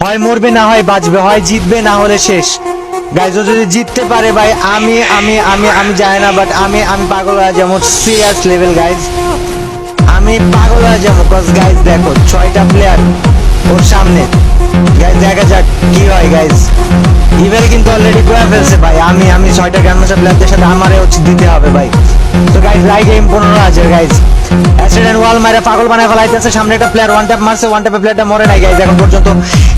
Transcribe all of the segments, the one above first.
হয় মরবে না হয় বাঁচবে, হয় জিতবে না হলে শেষ। গাইজ ও যদি জিততে পারে ভাই আমি আমি আমি আমি জানি না, বাট আমি আমি পাগল হয়ে যাবো, সিরিয়াস লেভেল গাইজ, আমি পাগল হয়ে যাবো। কজ গাইজ দেখো 6টা প্লেয়ার ওর সামনে, গাইজ দেখা যাক কি হয় গাইজ। ইভেল কিন্তু অলরেডি করে ফেলছে ভাই, আমি আমি 6টা গ্র্যান্ডমাস্টার প্লেয়ারদের সাথে আমারে হচ্ছে দিতে হবে ভাই। তো guys like um 15,000 guys, accident wall মারা পাগল বানায় ফেলাইতেছে। সামনে একটা প্লেয়ার ওয়ান ট্যাপ মারছে, ওয়ান ট্যাপে প্লেয়ারটা মরে নাই গাইজ এখন পর্যন্ত।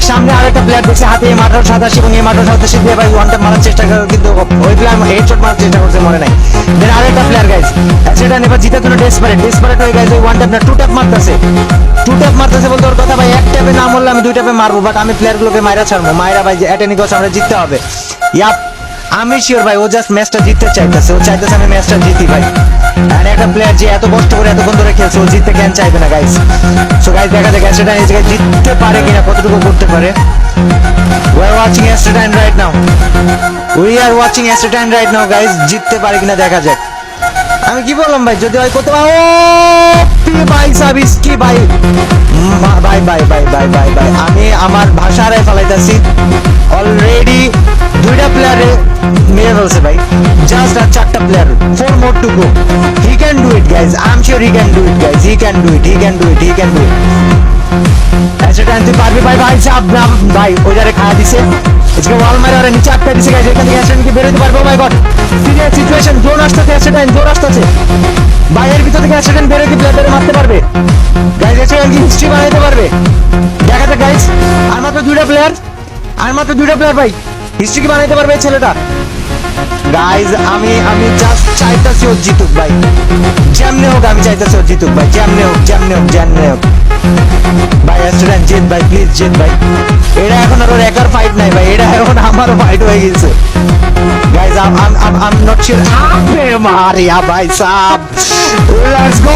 সামনে আরেকটা প্লেয়ার দেখছে হাতে মাটার 87 এবং এই মাটার 87 দিয়ে ভাই ওয়ান ট্যাপ মারার চেষ্টা করে, কিন্তু ওই প্লেয়ার হেডশট মারার চেষ্টা করছে, মরে নাই। দেন আরেকটা প্লেয়ার গাইজ অ্যাক্সিডেন্ট এবার জিতার জন্য ডেসপারেট হয়ে গাইজ ওই ওয়ান ট্যাপ না টু ট্যাপ মারতেছে, বলতে ওর কথা ভাই এক ট্যাপে না মরলে আমি 2 ট্যাপে মারবো, বাট আমি প্লেয়ারগুলোকে মাইরা ছাড়বো, মাইরা ভাই অ্যাটেনিকস আমরা জিততে হবে। ইয়াপ আমি শিওর ভাই ও জাস্ট ম্যাচটা জিততে চাইতেছে, ও চাইতেছে আমি ম্যাচটা জিতি ভাই। আর একটা প্লেয়ার যে এত কষ্ট করে এতক্ষণ ধরে খেলছে ও জিততে কেন চাইবে না গাইস। সো গাইস দেখা যাক সেটা এই জায়গায় জিততে পারে কিনা, কতটুকু করতে পারে। We are watching Aston right now. We are watching Aston right now guys, জিততে পারে কিনা দেখা যাক। আমি কি বললাম ভাই, যদি হয় করতে পারো ভাই সাবিস কি ভাই ভাই ভাই ভাই ভাই ভাই ভাই আমি আমার ভাষা হারাই ফেলাইতেছি অলরেডি। 2টা প্লেয়ারে মেরে ফেলছে ভাই, জাস্ট আর 4টা player, 4 more to go. He can do it guys, I'm sure he can do it guys, he can do it, he can do it, he can do it. সেটা আনতে পারবে ভাই, ভাই চাপ না ভাই, ওই যারে খাওয়া দিছে আজকে ওয়াল মারে আর নিচে আটকা দিছে গাইস। এখান থেকে অ্যাসেন কি বের হতে পারবে? ও মাই গড সিরিয়াস সিচুয়েশন, জোন আসতেছে, অ্যাসেন জোন আসতেছে ভাই, এর ভিতর থেকে অ্যাসেন বের হয়ে কি প্লেয়ারদের মারতে পারবে গাইস? অ্যাসেন কি হিস্ট্রি বানাইতে পারবে? দেখা যাক গাইস, আর মাত্র 2টা প্লেয়ার, আর মাত্র 2টা প্লেয়ার ভাই, হিস্ট্রি কি বানাইতে পারবে এই ছেলেটা? গাইজ আমি আমি জাস্ট চাইতেছি ও জিতুক ভাই, যেমনে হোক আমি চাইতেছি ও জিতুক ভাই, যেমনে হোক যেমনে হোক যেমনে হোক ভাই। অ্যাস্ট্রেন জিত ভাই, প্লিজ জিত ভাই। এটা এখন আর ওর একার ফাইট নাই ভাই, এটা এখন আমারও ফাইট হয়ে গেছে গাইজ। I'm not sure, আবে মারিয়া ভাই সাব, লেটস গো